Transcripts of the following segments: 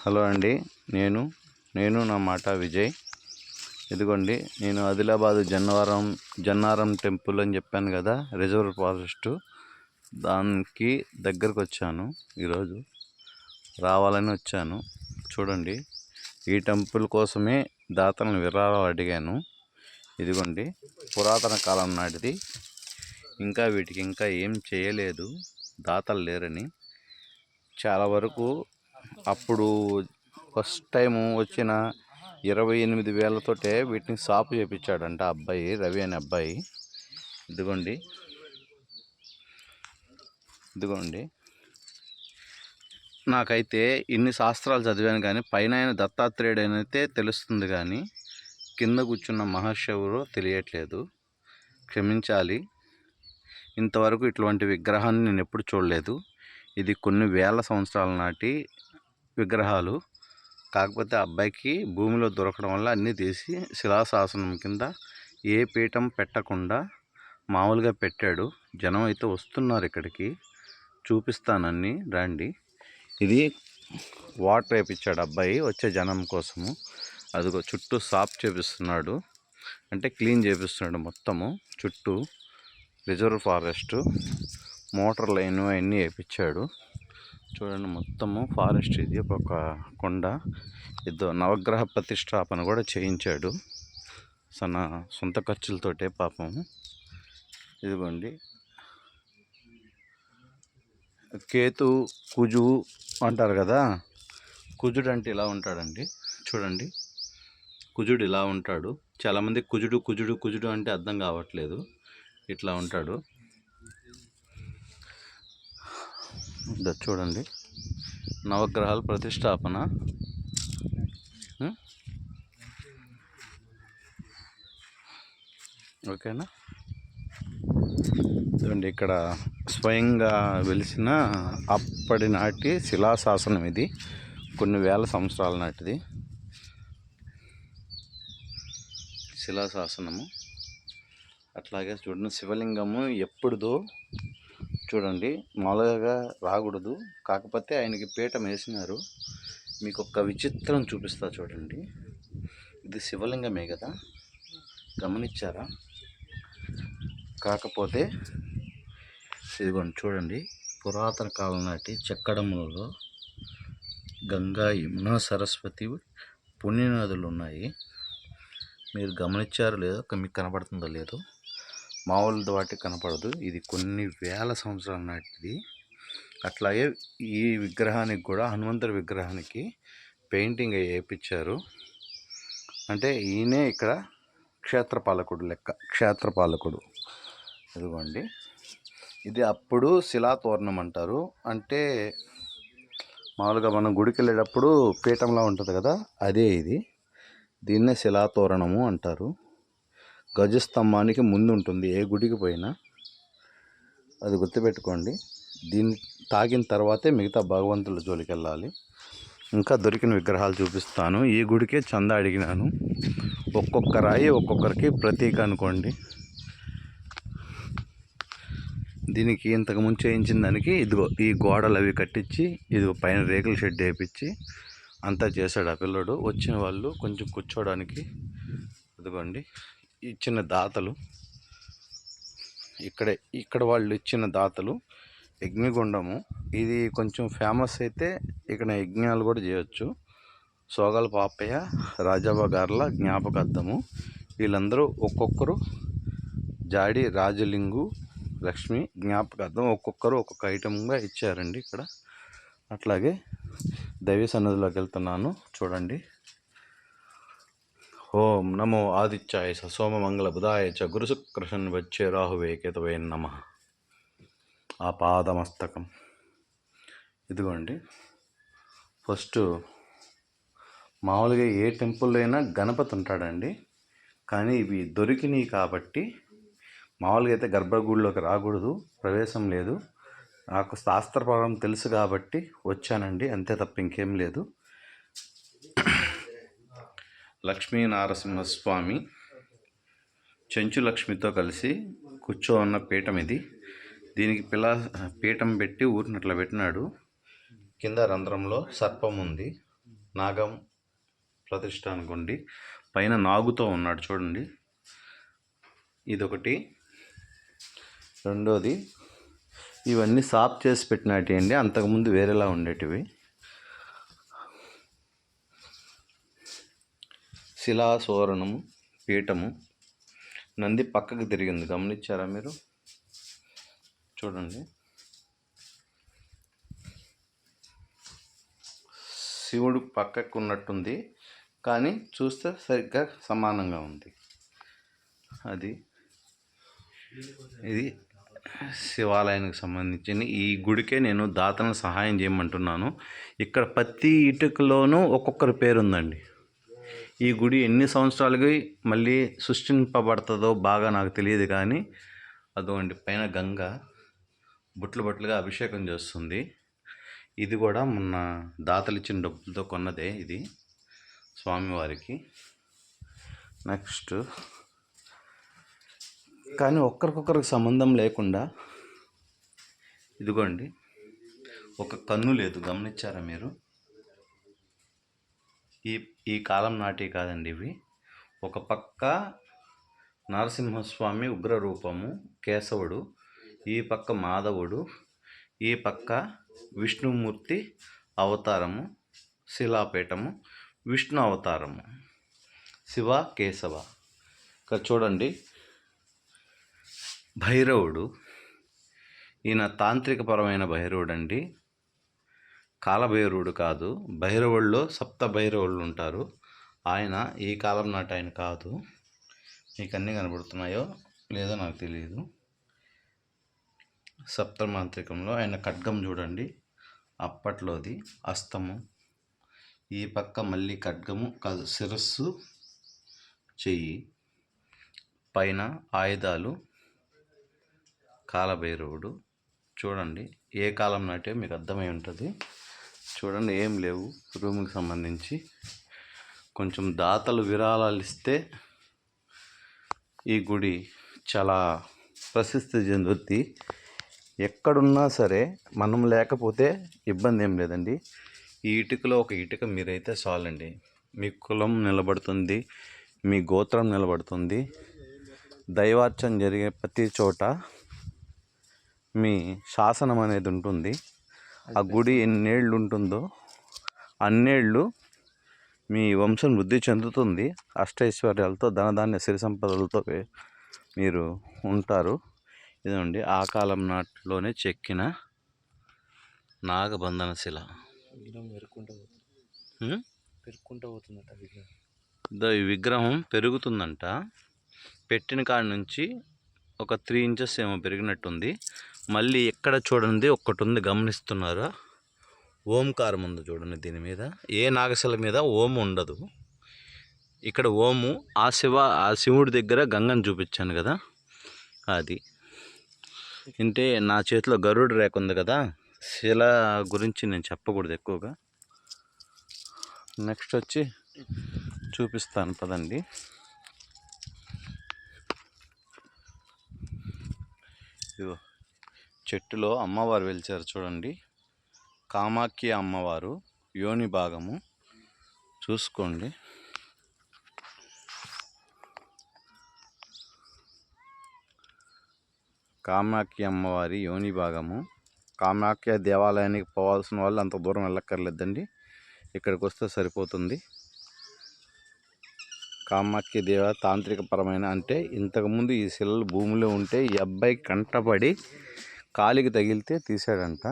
Hello అండి. నేను నా మాట విజయ్. ఇదిగోండి, నేను ఆదిలాబాద్ జన్నారం టెంపుల్ అని చెప్పాను కదా, రిజర్వ్ ఫారెస్ట్ దానికి దగ్గరకు వచ్చాను. ఈరోజు రావాలని వచ్చాను. చూడండి, ఈ టెంపుల్ కోసమే దాతలను విరాళాలు అడిగాను. ఇదిగోండి, పురాతన కాలం నాటిది. వీటికి ఇంకా ఏం చేయలేదు, దాతలు లేరని. చాలా వరకు అప్పుడు ఫస్ట్ టైం వచ్చిన 28,000తోటే వీటిని సాపు చేపించాడంట అబ్బాయి, రవి అనే అబ్బాయి. ఇదిగోండి నాకైతే ఇన్ని శాస్త్రాలు చదివాను కానీ పైన ఆయన దత్తాత్రేయుడు అయితే తెలుస్తుంది, కానీ కింద కూర్చున్న మహర్షి ఎవరో తెలియట్లేదు. క్షమించాలి, ఇంతవరకు ఇటువంటి విగ్రహాన్ని నేను ఎప్పుడు చూడలేదు. ఇది కొన్ని వేల సంవత్సరాల నాటి విగ్రహాలు. కాకపోతే అబ్బాయికి భూమిలో దొరకడం వల్ల అన్నీ తీసి శిలాశాసనం కింద ఏ పీఠం పెట్టకుండా మామూలుగా పెట్టాడు. జనం అయితే వస్తున్నారు ఇక్కడికి, చూపిస్తానని రండి. ఇది వాటర్ వేయించాడు అబ్బాయి వచ్చే జనం కోసము. అదిగో చుట్టూ సాఫ్ చేపిస్తున్నాడు, అంటే క్లీన్ చేపిస్తున్నాడు మొత్తము. చుట్టూ రిజర్వ్ ఫారెస్ట్ మోటార్ లైన్ అవన్నీ వేయించాడు. చూడండి, మొత్తము ఫారెస్ట్. ఇది ఒక కొండ. ఇదో నవగ్రహ ప్రతిష్టాపన కూడా చేయించాడు తన సొంత ఖర్చులతోటే పాపం. ఇదిగోండి, కేతు కుజు అంటారు కదా, కుజుడు అంటే ఇలా ఉంటాడండి. చూడండి, కుజుడు ఇలా ఉంటాడు. చాలామంది కుజుడు కుజుడు కుజుడు అంటే అర్థం కావట్లేదు. ఇట్లా ఉంటాడు. చూడండి, నవగ్రహాల ప్రతిష్టాపన. ఓకేనా? చూడండి, ఇక్కడ స్వయంగా వెలిసిన అప్పటి నాటి శిలాశాసనం ఇది, కొన్ని వేల సంవత్సరాల నాటిది శిలాశాసనము. అట్లాగే చూడండి, శివలింగము ఎప్పుడుదో చూడండి, మామూలుగా రాకూడదు, కాకపోతే ఆయనకి పీఠం వేసినారు. మీకు ఒక విచిత్రం చూపిస్తా చూడండి. ఇది శివలింగమే కదా, గమనించారా? కాకపోతే ఇదిగోండి చూడండి, పురాతన కాలం నాటి చెక్కడములలో గంగా, యమున, సరస్వతి పుణ్యనదులు ఉన్నాయి. మీరు గమనించారో లేదో, మీకు కనపడుతుందో లేదో, మామూలు వాటికి కనపడదు. ఇది కొన్ని వేల సంవత్సరాల నాటిది. అట్లాగే ఈ విగ్రహానికి కూడా, హనుమంతుడి విగ్రహానికి పెయింటింగ్ వేయించారు. అంటే ఈయనే ఇక్కడ క్షేత్రపాలకుడు లెక్క, క్షేత్రపాలకుడు. ఇదిగోండి, ఇది అప్పుడు శిలాతోరణం అంటారు. అంటే మామూలుగా మనం గుడికి వెళ్ళేటప్పుడు పీఠంలా ఉంటుంది కదా, అదే ఇది. దీన్నే శిలాతోరణము అంటారు. గజస్తంభానికి ముందు ఉంటుంది ఏ గుడికి పోయినా, అది గుర్తుపెట్టుకోండి. దీన్ని తాకిన తర్వాతే మిగతా భగవంతుల జోలికి వెళ్ళాలి. ఇంకా దొరికిన విగ్రహాలు చూపిస్తాను. ఈ గుడికే చందా అడిగినాను. ఒక్కొక్క రాయి ఒక్కొక్కరికి ప్రతీక అనుకోండి. దీనికి ఇంతకుముందు చేయించిన దానికి ఇదిగో ఈ గోడలు అవి కట్టించి, ఇదిగో పైన రేకుల షెడ్ వేయించి అంతా చేశాడు ఆ పిల్లడు. వచ్చిన వాళ్ళు కొంచెం కూర్చోడానికి ఇదిగోండి ఇచ్చిన దాతలు, ఇక్కడ వాళ్ళు ఇచ్చిన దాతలు. యజ్ఞగుండము ఇది కొంచెం ఫేమస్ అయితే ఇక్కడ యజ్ఞాలు కూడా చేయొచ్చు. సోగల పాపయ్య, రాజవ్వ గార్ల జ్ఞాపకార్థము. వీళ్ళందరూ ఒక్కొక్కరు, జాడి, రాజలింగు, లక్ష్మి జ్ఞాపకార్థం ఒక్కొక్కరు ఒక్కొక్క ఐటమ్గా ఇచ్చారండి ఇక్కడ. అట్లాగే దైవ సన్నిధిలోకి వెళ్తున్నాను. చూడండి, ఓం నమో ఆదిత్యాయ సోమమంగళ బుధాయ చ గురు శుక్రశన్ వచ్చే రాహువే కేతవే నమః. ఆ పాదమస్తకం. ఇదిగోండి, ఫస్ట్ మామూలుగా ఏ టెంపుల్లో అయినా గణపతి ఉంటాడండి, కానీ ఇవి దొరికినాయి కాబట్టి మామూలుగా అయితే గర్భగుడిలోకి రాకూడదు, ప్రవేశం లేదు. నాకు శాస్త్రపరం తెలుసు కాబట్టి వచ్చానండి, అంతే తప్ప ఇంకేం లేదు. లక్ష్మీనరసింహస్వామి చెంచు లక్ష్మితో కలిసి కూర్చోన్న పీఠం ఇది. దీనికి పీఠం పెట్టి ఊరినట్లా పెట్టినాడు. కింద రంధ్రంలో సర్పం ఉంది. నాగం ప్రతిష్ఠ అనుకోండి. పైన నాగుతో ఉన్నాడు చూడండి. ఇదొకటి. రెండోది, ఇవన్నీ సాఫ్ చేసి పెట్టినట్టు అండి, అంతకుముందు వేరేలా ఉండేటివి. శిలాసోరణము, పీఠము. నంది పక్కకు తిరిగింది, గమనించారా మీరు? చూడండి. శివుడు పక్కకు ఉన్నట్టుంది, కానీ చూస్తే సరిగ్గా సమానంగా ఉంది. ఇది శివాలయానికి సంబంధించిన ఈ గుడికే నేను దాతలను సహాయం చేయమంటున్నాను. ఇక్కడ ప్రతి ఇటుకలోనూ ఒక్కొక్కరి పేరు ఉందండి. ఈ గుడి ఎన్ని సంవత్సరాలకి మళ్ళీ సృష్టింపబడుతుందో బాగా నాకు తెలియదు, కానీ అదోండి పైన గంగ బుట్లు బుట్లుగా అభిషేకం చేస్తుంది. ఇది కూడా మొన్న దాతలు ఇచ్చిన డబ్బులతో కొన్నదే ఇది స్వామివారికి. నెక్స్ట్, కానీ ఒక్కరికొకరికి సంబంధం లేకుండా ఇదిగోండి, ఒక కన్ను లేదు, గమనించారా మీరు? ఈ కాలం నాటి కాదండి ఇవి. ఒక పక్క నరసింహస్వామి ఉగ్ర రూపము కేశవుడు, ఈ పక్క మాధవుడు, ఈ పక్క విష్ణుమూర్తి అవతారము, శిలాపీఠము, విష్ణు అవతారము, శివ కేశవ. ఇక్కడ చూడండి, భైరవుడు. ఈయన తాంత్రికపరమైన భైరవుడు అండి, కాలభైరవుడు కాదు. భైరవుల్లో సప్త భైరవుళ్ళు ఉంటారు. ఆయన ఈ కాలం నాటి ఆయన కాదు. మీకు అన్నీ కనబడుతున్నాయో లేదో నాకు తెలియదు. సప్తమాంత్రికంలో ఆయన ఖడ్గం చూడండి, అప్పట్లోది అస్తము. ఈ పక్క మళ్ళీ ఖడ్గము కాదు, శిరస్సు, చెయ్యి, పైన ఆయుధాలు, కాలభైరవుడు. చూడండి, ఏ కాలం నాటే మీకు అర్థమై ఉంటుంది. చూడండి, ఏం లేవు రూమ్కి సంబంధించి. కొంచెం దాతలు విరాళాలు ఇస్తే ఈ గుడి చాలా ప్రసిద్ధి చెందుద్ది. ఎక్కడున్నా సరే మనం లేకపోతే ఇబ్బంది ఏం లేదండి. ఈ ఇటుకలో ఒక ఇటుక మీరైతే చాలండి, మీ కులం నిలబడుతుంది, మీ గోత్రం నిలబడుతుంది. దైవార్చన జరిగే ప్రతి చోట మీ శాసనం అనేది ఉంటుంది. ఆ గుడి ఎన్నేళ్ళు ఉంటుందో అన్నేళ్ళు మీ వంశం వృద్ధి చెందుతుంది. అష్టైశ్వర్యాలతో, ధనధాన్య సిరి సంపదలతో మీరు ఉంటారు. ఇదండి ఆ కాలం నాటిలోనే చెక్కిన నాగబంధన శిల. ఈ విగ్రహం పెరుగుతుందంట. పెట్టిన కాడి నుంచి ఒక 3 ఇంచెస్ ఏమో పెరిగినట్టుంది. మళ్ళీ ఎక్కడ చూడండి ఒక్కటి ఉంది, గమనిస్తున్నారా? ఓంకారం ఉంది చూడండి. దీని మీద ఏ నాగశిల మీద ఓము ఉండదు. ఇక్కడ ఓము ఆ శివుడి దగ్గర గంగను చూపించాను కదా, అది. అంటే నా చేతిలో గరుడు రేఖ ఉంది కదా, శిల గురించి నేను చెప్పకూడదు ఎక్కువగా. నెక్స్ట్ వచ్చి చూపిస్తాను పదండి. ఇదిగో చెట్టులో అమ్మవారు వెలిచారు చూడండి, కామాఖ్య అమ్మవారు యోని భాగము చూసుకోండి. కామాఖ్య అమ్మవారి యోని భాగము. కామాఖ్య దేవాలయానికి పోవాల్సిన వాళ్ళు అంత దూరం వెళ్ళక్కర్లేదండి, ఇక్కడికి వస్తే సరిపోతుంది. కామాఖ్య దేవ తాంత్రికపరమైన, అంటే ఇంతకుముందు ఈ శిలలు భూమిలో ఉంటే ఈ అబ్బాయి కంటపడి కాలికి తగిలితే తీసాడంట.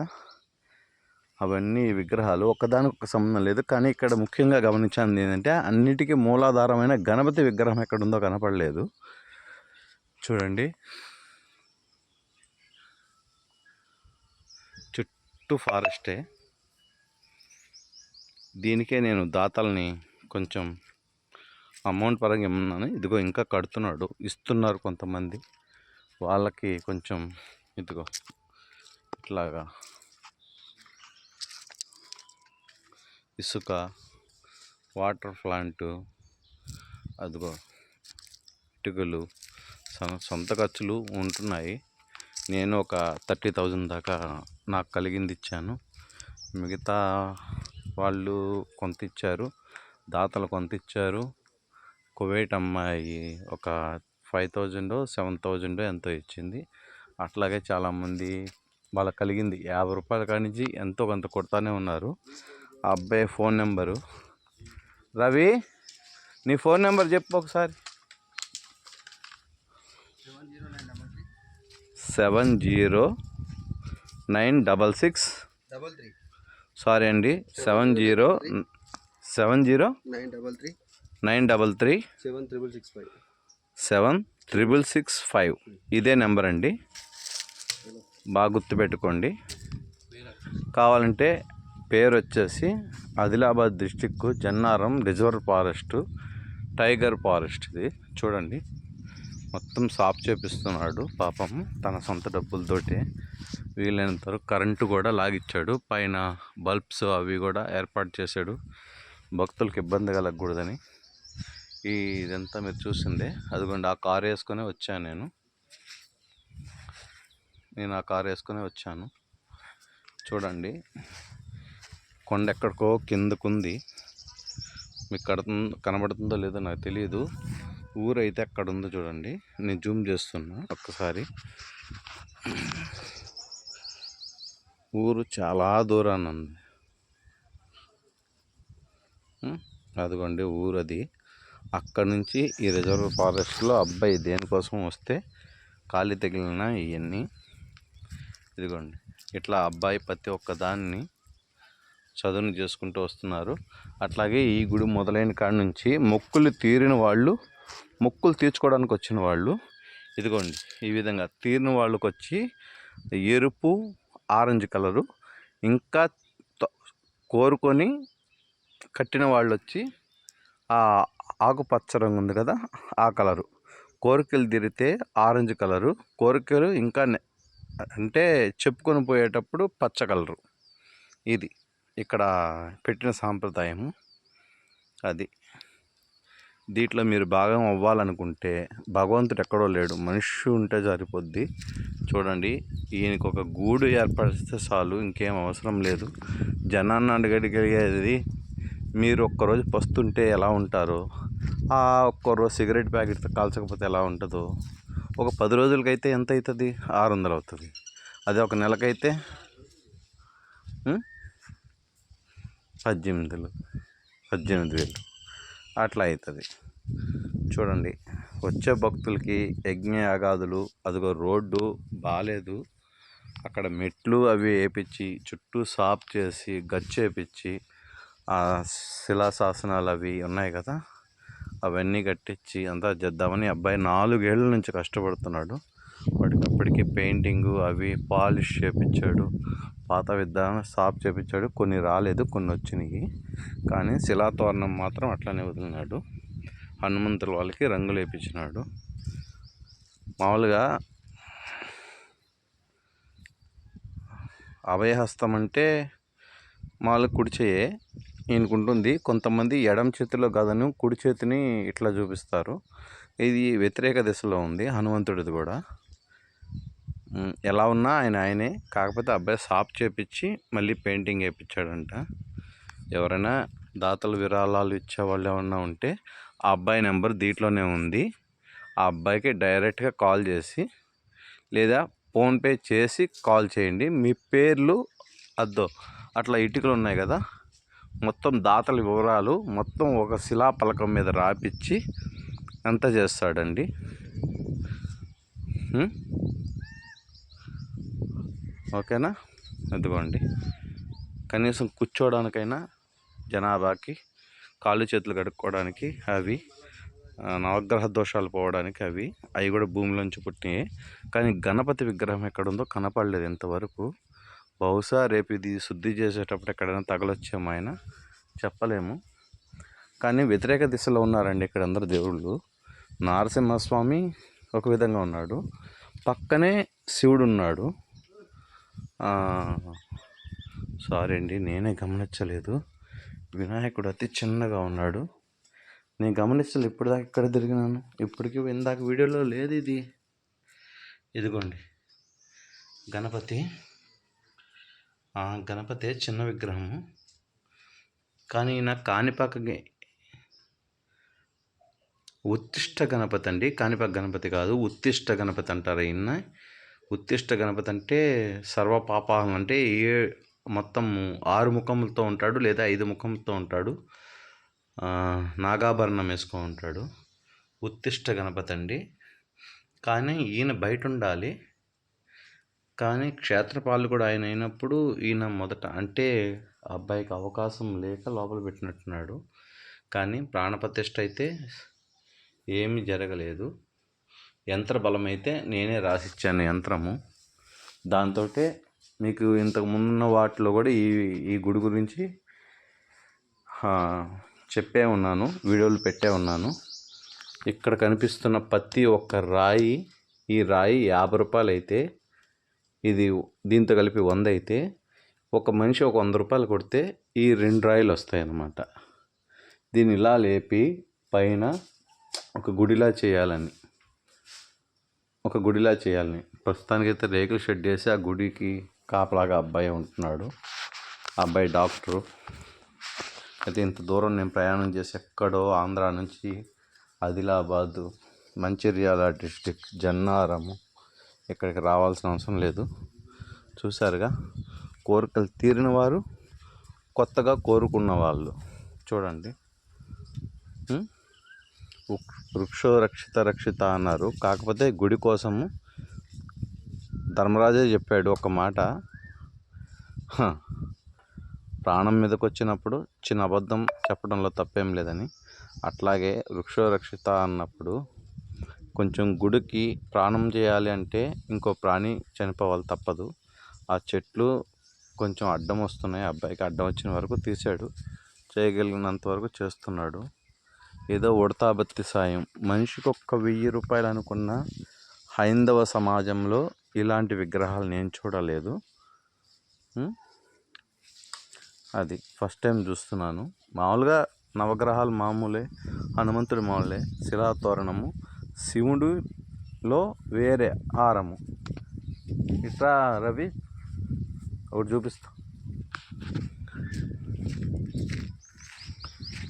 అవన్నీ విగ్రహాలు ఒకదానికి సంబంధం లేదు. కానీ ఇక్కడ ముఖ్యంగా గమనించాల్సింది ఏంటంటే, అన్నిటికీ మూలాధారమైన గణపతి విగ్రహం ఎక్కడుందో కనపడలేదు. చూడండి, చుట్టూ ఫారెస్టే. దీనికే నేను దాతల్ని కొంచెం అమౌంట్ పరంగా ఇమ్మన్నాను. ఇదిగో ఇంకా కడుతున్నాడు, ఇస్తున్నారు కొంతమంది. వాళ్ళకి కొంచెం ఇదిగో ఇట్లాగా ఇసుక, వాటర్ ప్లాంటు, అదిగో ఇటుకలు, సొంత ఖర్చులు ఉంటున్నాయి. నేను ఒక 30,000 దాకా నాకు కలిగింది ఇచ్చాను. మిగతా వాళ్ళు కొంత ఇచ్చారు, దాతలు కొంత ఇచ్చారు. కువైట్ అమ్మాయి ఒక 5,000 7,000 ఎంతో ఇచ్చింది. అట్లాగే చాలామంది వాళ్ళకి కలిగింది 50 రూపాయల కాడి నుంచి ఎంతో కొంత కొడతానే ఉన్నారు. ఆ అబ్బాయి ఫోన్ నెంబరు, రవి నీ ఫోన్ నెంబర్ చెప్పు ఒకసారి. 7096 సారీ అండి 933 76665 ఇదే నెంబర్ అండి, బాగా గుర్తుపెట్టుకోండి. కావాలంటే పేరు వచ్చేసి Adilabad district Jannaram reserve forest, tiger forest. ఇది చూడండి, మొత్తం సాఫ్ చేపిస్తున్నాడు పాపం తన సొంత డబ్బులతోటి. వీలైనంత వరకు కరెంటు కూడా లాగిచ్చాడు, పైన బల్బ్స్ అవి కూడా ఏర్పాటు చేశాడు భక్తులకు ఇబ్బంది కలగకూడదని. ఇదంతా మీరు చూసిందే. అదిగోండి ఆ కారు వేసుకొని వచ్చాను నేను ఆ కారు వేసుకొని వచ్చాను. చూడండి కొండ ఎక్కడికో కిందకుంది, మీకు కనబడుతుందో లేదో నాకు తెలియదు. ఊరైతే అక్కడ ఉందో చూడండి, నేను జూమ్ చేస్తున్నా ఒక్కసారి. ఊరు చాలా దూరాన్ని ఉంది. అదిగోండి ఊరు అది. అక్కడ నుంచి ఈ రిజర్వ్ ఫారెస్ట్లో అబ్బాయి దేనికోసం వస్తే ఖాళీ తగిలిన ఇవన్నీ ఇదిగోండి ఇట్లా అబ్బాయి ప్రతి ఒక్క దాన్ని చదువును చేసుకుంటూ వస్తున్నారు. అట్లాగే ఈ గుడి మొదలైన కాడ నుంచి మొక్కులు తీరిన వాళ్ళు, మొక్కులు తీర్చుకోవడానికి వచ్చిన వాళ్ళు ఇదిగోండి ఈ విధంగా తీరిన వాళ్ళకి వచ్చి ఎరుపు ఆరెంజ్ కలరు, ఇంకా కోరుకొని కట్టిన వాళ్ళు వచ్చి ఆకుపచ్చ రంగు ఉంది కదా ఆ కలరు, కోరికలు తీరితే ఆరెంజ్ కలరు, కోరికలు ఇంకా అంటే చెప్పుకొని పోయేటప్పుడు పచ్చ కలరు. ఇది ఇక్కడ పెట్టిన సాంప్రదాయము అది. దీంట్లో మీరు భాగం అవ్వాలనుకుంటే భగవంతుడు ఎక్కడో లేడు, మనిషి ఉంటే సరిపోద్ది. చూడండి ఈయనకి ఒక గూడు ఏర్పరిస్తే చాలు, ఇంకేం అవసరం లేదు. జనాన్ని అడగడిగేది మీరు ఒక్కరోజు పస్తుంటే ఎలా ఉంటారో, ఆ ఒక్కరోజు సిగరెట్ ప్యాకెట్ కాల్చకపోతే ఎలా ఉంటుందో, ఒక 10 రోజులకైతే ఎంత అవుతుంది? 600 అవుతుంది. అదే ఒక నెలకైతే 18,000 అట్లా అవుతుంది. చూడండి వచ్చే భక్తులకి యజ్ఞయాగాదులు, అదిగో రోడ్డు బాగాలేదు, అక్కడ మెట్లు అవి వేపించి చుట్టూ సాఫ్ చేసి గచ్చు వేపించి ఆ శిలాశాసనాలు అవి ఉన్నాయి కదా అవన్నీ కట్టించి అంతా చేద్దామని అబ్బాయి 4 ఏళ్ళ నుంచి కష్టపడుతున్నాడు. వాటికప్పటికి పెయింటింగు అవి పాలిష్ చేపించాడు, పాత విధానం సాఫ్ చేపించాడు. కొన్ని రాలేదు, కొన్ని వచ్చినాయి, కానీ శిలాతోరణం మాత్రం అట్లానే వదిలినాడు. హనుమంతుల వాళ్ళకి రంగులు వేయించినాడు. మామూలుగా అభయహస్తం అంటే మామూలుగా కుడి చేయే ఈయనకుంటుంది. కొంతమంది ఎడమ చేతిలో గదను కుడి చేతిని ఇట్లా చూపిస్తారు. ఇది వ్యతిరేక దిశలో ఉంది హనుమంతుడిది కూడా. ఎలా ఉన్నా ఆయనే, కాకపోతే అబ్బాయి సాఫ్ చేపించి మళ్ళీ పెయింటింగ్ వేయించాడంట. ఎవరైనా దాతలు విరాళాలు ఇచ్చేవాళ్ళు ఏమన్నా ఉంటే ఆ అబ్బాయి నెంబర్ దీంట్లోనే ఉంది. ఆ అబ్బాయికి డైరెక్ట్గా కాల్ చేసి లేదా ఫోన్పే చేసి కాల్ చేయండి. మీ పేర్లు అట్లా ఇటుకలు ఉన్నాయి కదా, మొత్తం దాతల వివరాలు మొత్తం ఒక శిలాపలకం మీద రాపిచ్చి అంతా చేస్తాడండి. ఓకేనా? ఇదిగోండి కనీసం కూర్చోవడానికైనా జనాభాకి కాళ్ళు చేతులు కడుక్కోవడానికి అవి, నవగ్రహ దోషాలు పోవడానికి అవి కూడా భూమిలోంచి పుట్టినాయి. కానీ గణపతి విగ్రహం ఎక్కడుందో కనపడలేదు ఇంతవరకు. బహుశా రేపు ఇది శుద్ధి చేసేటప్పుడు ఎక్కడైనా తగలొచ్చేమో ఆయన, చెప్పలేము. కానీ వ్యతిరేక దిశలో ఉన్నారండి ఇక్కడ అందరు దేవుళ్ళు. నరసింహస్వామి ఒక విధంగా ఉన్నాడు, పక్కనే శివుడు ఉన్నాడు. సారీ అండి నేనే గమనించలేదు, వినాయకుడు అతి చిన్నగా ఉన్నాడు. నేను గమనించలేదు, ఇప్పటిదాకా ఇక్కడ తిరిగినాను, ఇప్పటికీ ఇందాక వీడియోలో లేదు ఇది. ఇదిగోండి గణపతి, గణపతి చిన్న విగ్రహము. కానీ ఈయన కాణిపాక ఉత్తిష్ట గణపతి అండి, కాణిపాక గణపతి కాదు, ఉత్తిష్ట గణపతి అంటారు ఈయన. ఉత్తిష్ట గణపతి అంటే సర్వ పాపాలను అంటే మొత్తం 6 ముఖములతో ఉంటాడు లేదా 5 ముఖములతో ఉంటాడు. నాగాభరణం వేసుకొని ఉంటాడు. ఉత్తిష్ట గణపతి అండి. కానీ ఈయన బయట ఉండాలి. కానీ క్షేత్రపాలు కూడా ఆయన అయినప్పుడు ఈయన మొదట అంటే అబ్బాయికి అవకాశం లేక లోపల పెట్టినట్టున్నాడు. కానీ ప్రాణప్రతిష్ఠ అయితే ఏమీ జరగలేదు. యంత్ర బలం అయితే నేనే రాసిచ్చాను యంత్రము. దాంతో మీకు ఇంతకు ముందున్న వాటిలో కూడా ఈ గుడి గురించి చెప్పే ఉన్నాను, వీడియోలు పెట్టే ఉన్నాను. ఇక్కడ కనిపిస్తున్న ప్రతి ఒక్క రాయి, ఈ రాయి 50 రూపాయలు అయితే, ఇది దీంతో కలిపి 100 అయితే, ఒక మనిషి ఒక 100 రూపాయలు కొడితే ఈ 2 రాయిలు వస్తాయి అన్నమాట. దీన్ని ఇలా లేపి పైన ఒక గుడిలా చేయాలని, ప్రస్తుతానికైతే రేకుల షెడ్ వేసి ఆ గుడికి కాపలాగా అబ్బాయి ఉంటున్నాడు. ఆ అబ్బాయి డాక్టరు. అయితే ఇంత దూరం నేను ప్రయాణం చేసి ఎక్కడో ఆంధ్రా నుంచి ఆదిలాబాదు, మంచిర్యాల డిస్టిక్, జన్నారము ఇక్కడికి రావాల్సిన అవసరం లేదు. చూశారుగా, కోరికలు తీరిన వారు, కొత్తగా కోరుకున్న వాళ్ళు చూడండి. వృక్షో రక్షిత అన్నారు. కాకపోతే గుడి కోసము ధర్మరాజే చెప్పాడు ఒక మాట, ప్రాణం మీదకి వచ్చినప్పుడు చిన్న అబద్ధం చెప్పడంలో తప్పేం లేదని. అట్లాగే వృక్షో రక్షిత అన్నప్పుడు కొంచెం గుడికి ప్రాణం చేయాలి అంటే ఇంకో ప్రాణి చనిపోవాలి, తప్పదు. ఆ చెట్లు కొంచెం అడ్డం వస్తున్నాయి, అబ్బాయికి అడ్డం వచ్చిన వరకు తీసాడు, చేయగలిగినంత వరకు చేస్తున్నాడు. ఏదో ఉడతాబత్తి సాయం. మనిషికి 1000 రూపాయలు అనుకున్న హైందవ సమాజంలో ఇలాంటి విగ్రహాలు నేను చూడలేదు. అది ఫస్ట్ టైం చూస్తున్నాను. మామూలుగా నవగ్రహాలు మామూలే, హనుమంతుడి మామూలే, శిలాతోరణము, శివుడిలో వేరే హారము. ఇట్లా రవి ఒకటి చూపిస్తా.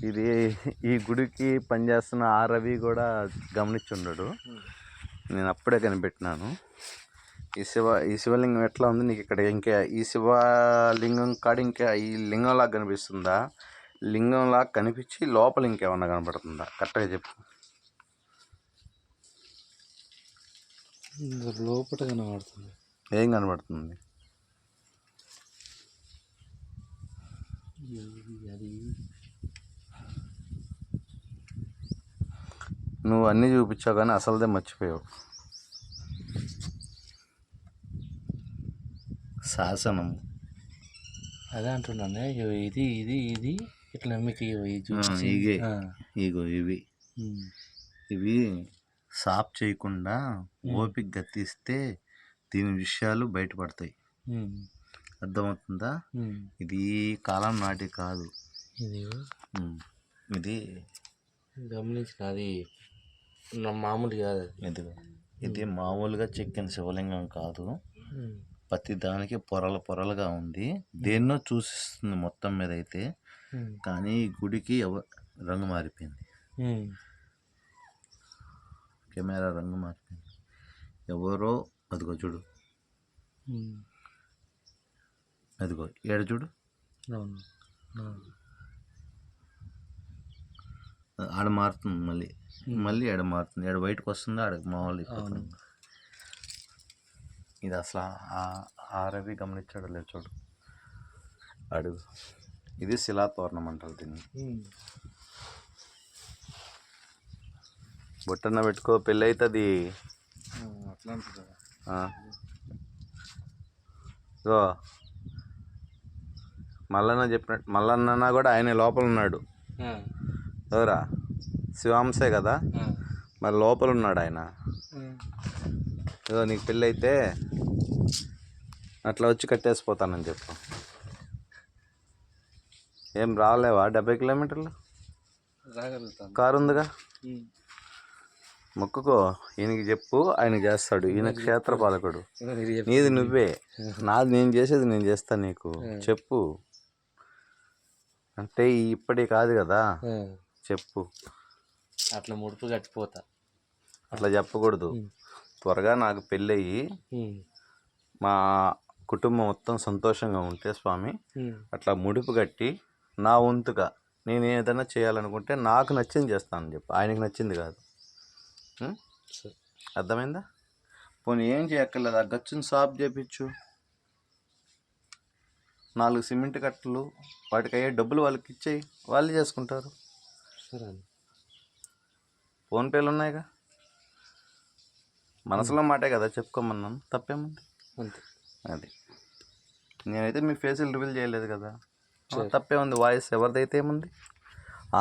ఇది ఈ గుడికి పనిచేస్తున్న ఆ రవి కూడా గమనించుండడు, నేను అప్పుడే కనిపెట్టినాను. ఈ శివలింగం ఎట్లా ఉంది నీకు? ఇక్కడ ఇంకా ఈ శివలింగం కాడ ఇంకా ఈ లింగంలాగా కనిపిస్తుందా? లింగంలాగా కనిపించి లోపల ఇంకేమన్నా కనపడుతుందా? కరెక్ట్గా చెప్పు. లోపల కనబడుతుంది. ఏం కనబడుతుంది? నువ్వు అన్నీ చూపించావు కానీ అసలుదే మర్చిపోయావు. శాసనం. అదే అంటున్నాను. ఇది ఇది ఇది ఇట్లా మీకు ఇగో ఇవి సాఫ్ చేయకుండా ఓపికగా తీస్తే దీని విషయాలు బయటపడతాయి. అర్థమవుతుందా? ఇది కాలం నాటి కాదు, ఇది గమనించిన, అది మామూలు కాదు. ఇది మామూలుగా చెక్కిన శివలింగం కాదు. ప్రతి దానికి పొరలుగా ఉంది. దేన్నో చూసిస్తుంది మొత్తం మీద అయితే. కానీ ఈ గుడికి రంగు మారిపోయింది, కెమెరా రంగు మారిపోయింది. ఎవరో అదిగో చూడు, అదిగో ఏడు చూడు, ఆడ మారుతుంది, మళ్ళీ ఏడ మారుతుంది, ఏడ బయటకు వస్తుంది, ఆడ మామూలు. ఇది అసలు ఆ రవి గమనించాడు లేదు చూడు, అడుగు. ఇది శిలాతోరణం అంటారు దీన్ని. బొట్టన్న పెట్టుకో, పెళ్ళి అవుతుంది. సో మల్లన్న చెప్పినట్టు, మల్లన్న కూడా ఆయన లోపల ఉన్నాడు. ఎవరా? శివాంశే కదా, మరి లోపల ఉన్నాడు ఆయన. ఏదో నీకు పెళ్ళి అయితే అట్లా వచ్చి కట్టేసిపోతానని చెప్పు. ఏం రాలేవా? 70 కిలోమీటర్లు కారు ఉందిగా, మొక్కుకో. ఈయనకి చెప్పు, ఆయన చేస్తాడు. ఈయన క్షేత్రపాలకుడు. నీది నువ్వే, నాది నేను చేసేది నేను చేస్తాను. నీకు చెప్పు. అంటే ఇప్పటి కాదు కదా, ఆ, చెప్పు. అట్లా ముడుపు కట్టిపోతా. అట్లా చెప్పకూడదు. త్వరగా నాకు పెళ్ళయి మా కుటుంబం మొత్తం సంతోషంగా ఉంటే స్వామి, అట్లా ముడుపు కట్టి నా వంతుగా నేను ఏదైనా చేయాలనుకుంటే నాకు నచ్చింది చేస్తానని చెప్పు, ఆయనకి నచ్చింది కాదు. ఉం? అర్థమైందా? పోనీ ఏం చేయక్కర్లేదు, ఆ గచ్చుని సాఫ్ చేయించు, 4 సిమెంట్ కట్టలు, వాటికి అయ్యే డబ్బులు వాళ్ళకి ఇచ్చేయి, వాళ్ళు చేసుకుంటారు. సరే అన్న. ఫోన్పేలు ఉన్నాయిగా. మనసులో మాటే కదా చెప్పుకోమన్నాను, తప్పేముంది? అంతే. అది నేనైతే మీ ఫేసులు రివీల్ చేయలేదు కదా, తప్పే ఉంది. వాయిస్ ఎవరిదైతే ఏముంది,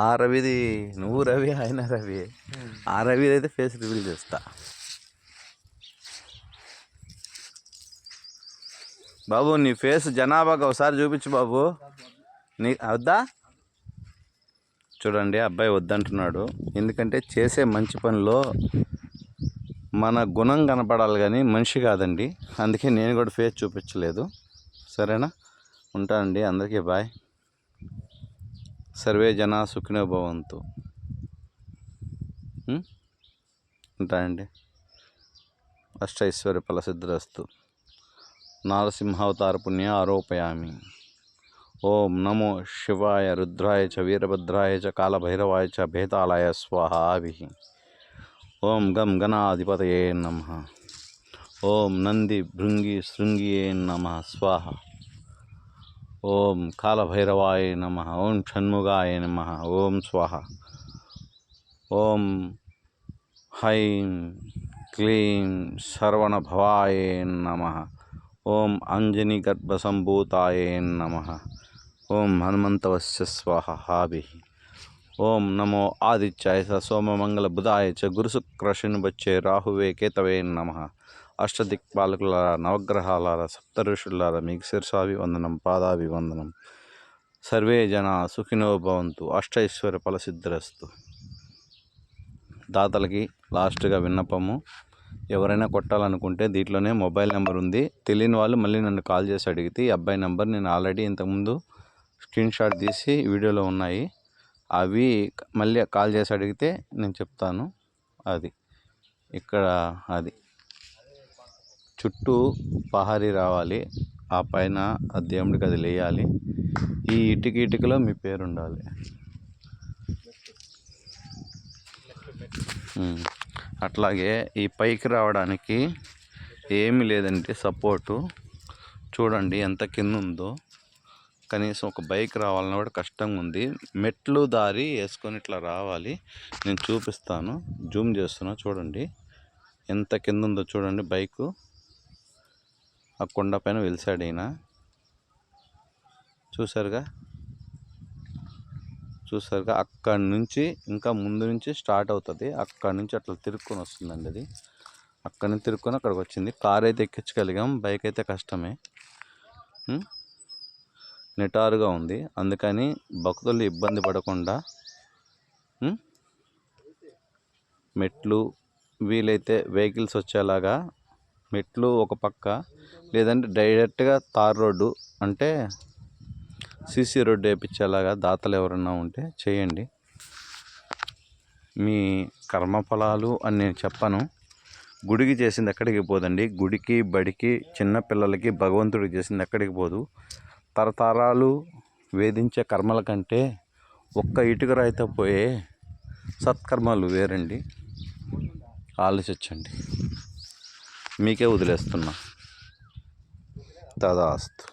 ఆ రవిది, నువ్వు రవి ఆయన రవి, ఆ రవిది అయితే ఫేస్ రివీల్ చేస్తా. బాబు నీ ఫేస్ జనాభాగా ఒకసారి చూపించు బాబు. నీ వద్దా? చూడండి, అబ్బాయి వద్దంటున్నాడు. ఎందుకంటే చేసే మంచి పనిలో మన గుణం కనపడాలి కానీ మనిషి కాదండి. అందుకే నేను కూడా ఫేస్ చూపించలేదు. సరేనా? ఉంటానండి. అందరికీ బాయ్. సర్వే జన సుఖినో భవంతు. ఉంటానండి. అష్టైశ్వర్య ఫలసిద్ధిరస్తు. నారసింహావతార పుణ్య ఆరోపయామి. ఓం నమో శివాయ రుద్రాయ చ వీరభద్రాయ చ కాలభైరవాయ చ భేతాళాయ స్వాహాభి. ఓం గం గణాధిపతయే నమః. ఓం నంది భృంగి శృంగియే నమః స్వాహ. ఓం కాలభైరవాయ నమః. ఓం షణ్ముగాయ నమః. ఓం స్వాహ. ఓం హైం క్లీం శరవణభవాయ నమః. ఓం అంజని గర్భసంభూతాయ నమః. ఓం హనుమంతవస్య స్వాహాభి. ఓం నమో ఆదిత్యాయ చ సోమమంగళ బుధాయ చ గురుశుక్రశనిబచ్చే రాహువే కేతవే నమః. అష్టదిక్పాలకులారా, నవగ్రహాలారా, సప్త ఋషులారా, మీకు శిరసాభివందనం, పాదాభివందనం. సర్వే జన సుఖినో భవంతు. అష్టైశ్వర్య ఫలసిద్ధిరస్తు. దాతలకి లాస్ట్గా విన్నపము, ఎవరైనా కొట్టాలనుకుంటే దీంట్లోనే మొబైల్ నెంబర్ ఉంది. తెలియని వాళ్ళు మళ్ళీ నన్ను కాల్ చేసి అడిగితే ఈ అబ్బాయి నెంబర్ నేను ఆల్రెడీ ఇంతకుముందు స్క్రీన్ షాట్ తీసి వీడియోలో ఉన్నాయి, అవి మళ్ళీ కాల్ చేసి అడిగితే నేను చెప్తాను. అది ఇక్కడ అది చుట్టూ పహారీ రావాలి, ఆ పైన ఆ దేవుడికి అది లేయాలి. ఈ ఇటుకలో మీ పేరు ఉండాలి. అట్లాగే ఈ పైకి రావడానికి ఏమీ లేదంటే సపోర్టు చూడండి ఎంత కింద ఉందో. కనీసం ఒక బైక్ రావాలన్నా కూడా కష్టంగా ఉంది. మెట్లు దారి వేసుకొని ఇట్లా రావాలి. నేను చూపిస్తాను, జూమ్ చేస్తున్నా, చూడండి ఎంత కింద ఉందో చూడండి. బైకు ఆ కొండ పైన వెలిసాడు అయినా, చూసారుగా అక్కడి నుంచి ఇంకా ముందు నుంచి స్టార్ట్ అవుతుంది. అక్కడి నుంచి అట్లా తిరుక్కొని వస్తుందండి. అది అక్కడి నుంచి తిరుక్కొని అక్కడికి వచ్చింది. కార్ అయితే ఎక్కించగలిగాం, బైక్ అయితే కష్టమే, నిటారుగా ఉంది. అందుకని భక్తులు ఇబ్బంది పడకుండా మెట్లు వీలైతే వెహికల్స్ వచ్చేలాగా మెట్లు ఒక పక్క, లేదంటే డైరెక్ట్గా తార్ రోడ్డు అంటే సీసీ రోడ్డు వేయించేలాగా దాతలు ఎవరన్నా ఉంటే చేయండి. మీ కర్మఫలాలు అని నేను చెప్పను. గుడికి చేసింది ఎక్కడికి పోదండి. గుడికి, బడికి, చిన్నపిల్లలకి భగవంతుడికి చేసింది ఎక్కడికి పోదు. తరతరాలు వేధించే కర్మల కంటే ఒక్క ఇటుక రాయితో పోయే సత్కర్మలు వేరండి. ఆలోచించండి. మీకే వదిలేస్తున్నా. తదాస్తు.